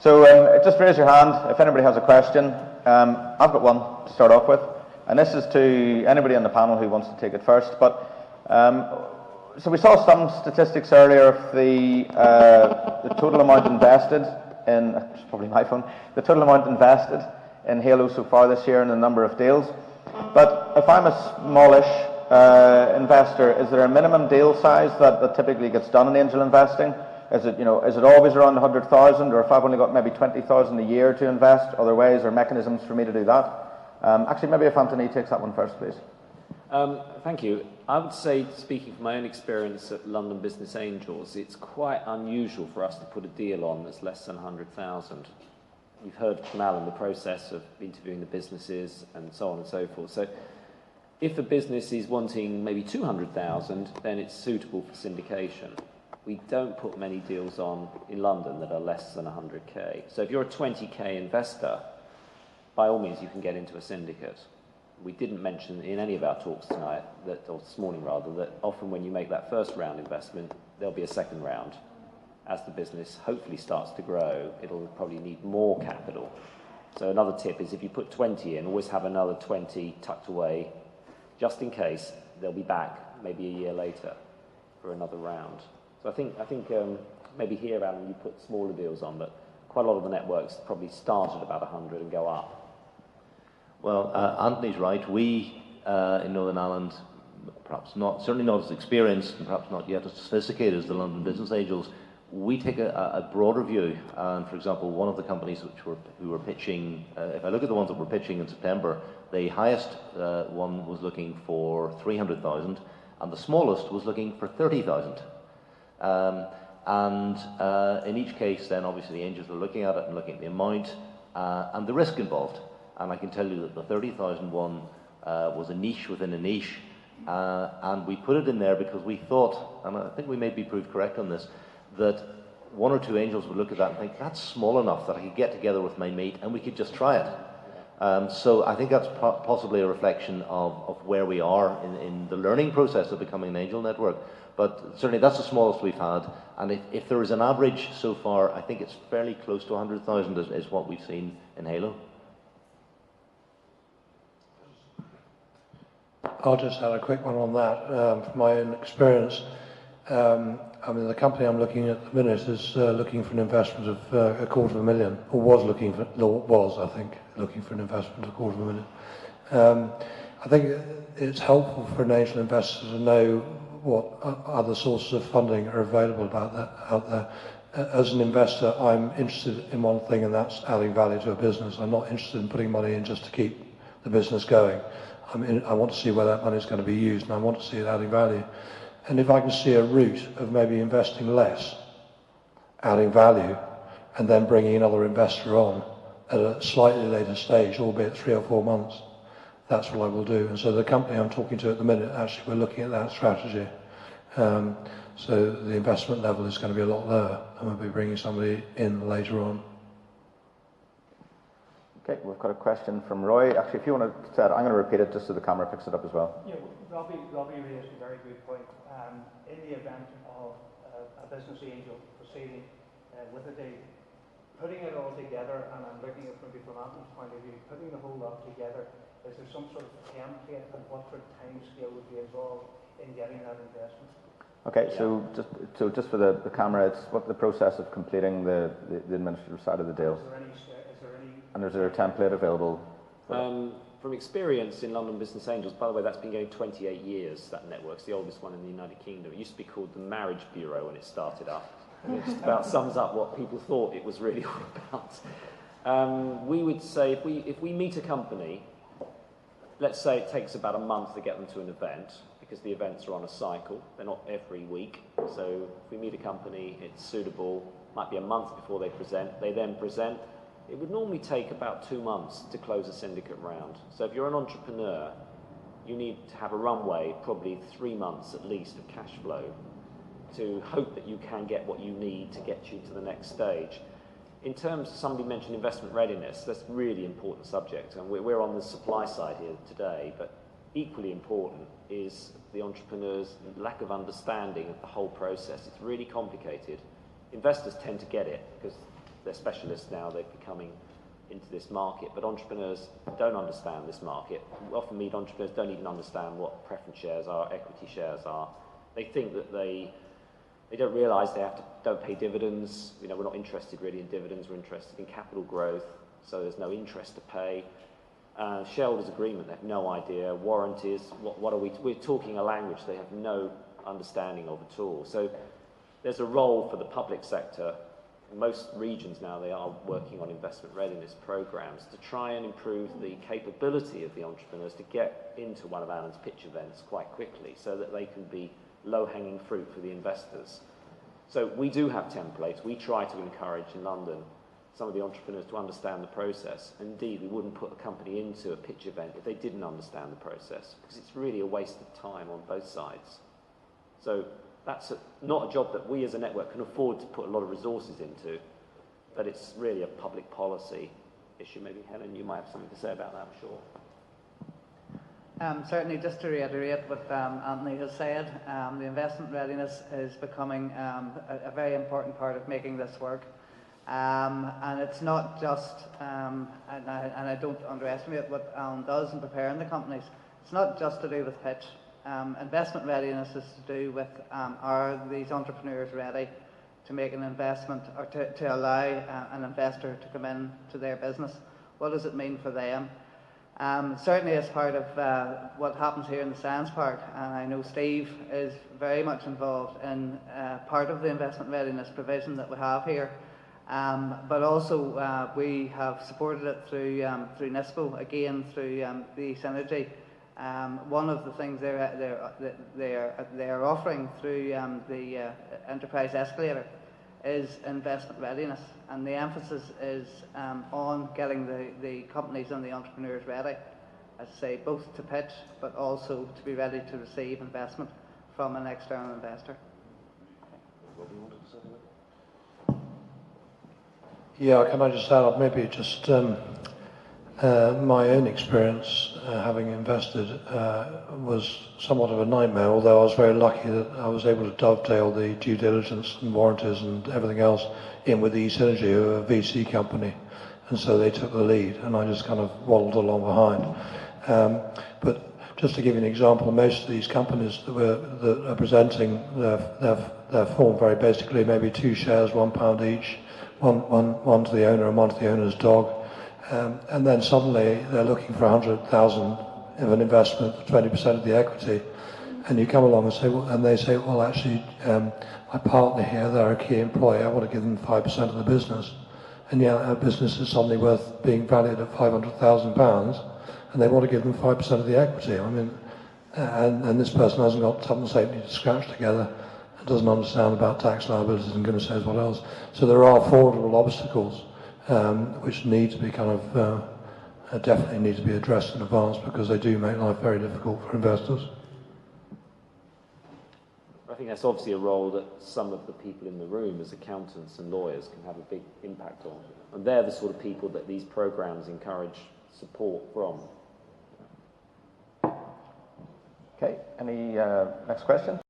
So just raise your hand if anybody has a question. I've got one to start off with, and this is to anybody on the panel who wants to take it first. But so we saw some statistics earlier of the total amount invested in, it's probably my phone, the total amount invested in Halo so far this year and the number of deals. But if I'm a smallish investor, is there a minimum deal size that typically gets done in angel investing? Is it always around 100,000, or if I've only got maybe 20,000 a year to invest, other ways or mechanisms for me to do that? Actually, maybe if Anthony takes that one first, please. Thank you. I would say, speaking from my own experience at London Business Angels, it's quite unusual for us to put a deal on that's less than 100,000. We've heard from Alan the process of interviewing the businesses and so on and so forth. So if a business is wanting maybe 200,000, then it's suitable for syndication. We don't put many deals on in London that are less than 100k. So if you're a 20k investor, by all means you can get into a syndicate. We didn't mention in any of our talks tonight, or this morning rather, that often when you make that first round investment, there'll be a second round. As the business hopefully starts to grow, it'll probably need more capital. So another tip is if you put 20 in, always have another 20 tucked away, just in case they'll be back maybe a year later for another round. So I think maybe here, Alan, you put smaller deals on, but quite a lot of the networks probably start at about 100 and go up. Well, Anthony's right. We in Northern Ireland, perhaps not, certainly not as experienced and perhaps not yet as sophisticated as the London Business Angels, we take a broader view. And for example, one of the companies who were pitching, if I look at the ones that were pitching in September, the highest one was looking for 300,000 and the smallest was looking for 30,000. In each case, then obviously the angels are looking at it and looking at the amount and the risk involved. And I can tell you that the 30,000 one was a niche within a niche, and we put it in there because we thought, and I think we may be proved correct on this, that one or two angels would look at that and think, that's small enough that I could get together with my mate and we could just try it. So I think that's possibly a reflection of where we are in the learning process of becoming an angel network. But certainly that's the smallest we've had. And if there is an average so far, I think it's fairly close to 100,000 is what we've seen in Halo. I'll just add a quick one on that. From my own experience, I mean, the company I'm looking at the minute is looking for an investment of $250,000, or was, I think, looking for an investment of $250,000. I think it's helpful for an angel investor to know what other sources of funding are available out there. As an investor, I'm interested in one thing, and that's adding value to a business. I'm not interested in putting money in just to keep the business going. I want to see where that money is going to be used, and I want to see it adding value. And if I can see a route of maybe investing less, adding value, and then bringing another investor on at a slightly later stage, albeit 3 or 4 months, that's what I will do. And so the company I'm talking to at the minute, actually, we're looking at that strategy. So the investment level is going to be a lot lower, and we'll be bringing somebody in later on. Okay, we've got a question from Roy. Actually, if you want to say it, I'm going to repeat it just so the camera picks it up as well. Yeah, Robbie raised a very good point. In the event of a business angel proceeding with a deal, putting it all together, and I'm looking at maybe from Anthony's point of view, putting the whole lot together, is there some sort of template and what sort of time scale would be involved in getting that investment? Okay, so just for the camera, it's what the process of completing the administrative side of the deal. And is there a template available? From experience in London Business Angels, by the way, that's been going 28 years, that network's the oldest one in the United Kingdom. It used to be called the Marriage Bureau when it started up. It just about sums up what people thought it was really all about. We would say if we meet a company, let's say it takes about a month to get them to an event, because the events are on a cycle, they're not every week. So if we meet a company, it's suitable, might be a month before they present, they then present. It would normally take about 2 months to close a syndicate round. So if you're an entrepreneur, you need to have a runway, probably 3 months at least of cash flow, to hope that you can get what you need to get you to the next stage. In terms, somebody mentioned investment readiness, that's a really important subject, and we're on the supply side here today, but equally important is the entrepreneur's lack of understanding of the whole process. It's really complicated. Investors tend to get it because they're specialists now, they're becoming into this market, but entrepreneurs don't understand this market. We often meet entrepreneurs don't even understand what preference shares are, equity shares are. They think that they don't realise they don't pay dividends. You know, we're not interested really in dividends, we're interested in capital growth, so there's no interest to pay. Shareholders agreement, they have no idea. Warranties, what are we? We're talking a language they have no understanding of at all. So there's a role for the public sector. In most regions now, they are working on investment readiness programs to try and improve the capability of the entrepreneurs to get into one of Alan's pitch events quite quickly, so that they can be low-hanging fruit for the investors. So we do have templates. We try to encourage in London some of the entrepreneurs to understand the process. Indeed, we wouldn't put a company into a pitch event if they didn't understand the process, because it's really a waste of time on both sides. So that's not a job that we as a network can afford to put a lot of resources into, but it's really a public policy issue. Maybe, Helen, you might have something to say about that, I'm sure. Certainly, just to reiterate what Anthony has said, the investment readiness is becoming a very important part of making this work. And it's not just, and I don't underestimate what Alan does in preparing the companies, it's not just to do with pitch. Investment readiness is to do with, are these entrepreneurs ready to make an investment, or to allow an investor to come in to their business? What does it mean for them? Certainly as part of what happens here in the Science Park, and I know Steve is very much involved in part of the investment readiness provision that we have here, but also we have supported it through NISPO, again through the Synergy. One of the things they're offering through the Enterprise Escalator is investment readiness, and the emphasis is on getting the companies and the entrepreneurs ready, as I say, both to pitch but also to be ready to receive investment from an external investor. Robbie, you wanted to say something? Yeah, can I just add up maybe just my own experience having invested was somewhat of a nightmare, although I was very lucky that I was able to dovetail the due diligence and warranties and everything else in with eSynergy, who are a VC company, and so they took the lead and I just kind of waddled along behind. But just to give you an example, most of these companies that are presenting, they're formed very basically, maybe 2 shares, £1 each, one to the owner and one to the owner's dog. And then suddenly they're looking for 100,000 of an investment for 20% of the equity, and you come along and say, well, and they say, well, actually, my partner here, they're a key employee. I want to give them 5% of the business, and yet our business is suddenly worth being valued at £500,000, and they want to give them 5% of the equity. I mean, and this person hasn't got something safely to scratch together, and doesn't understand about tax liabilities, and goodness knows what else. So there are formidable obstacles which need to be kind of definitely need to be addressed in advance, because they do make life very difficult for investors. I think that's obviously a role that some of the people in the room as accountants and lawyers can have a big impact on. And they're the sort of people that these programs encourage support from. Okay, any next question?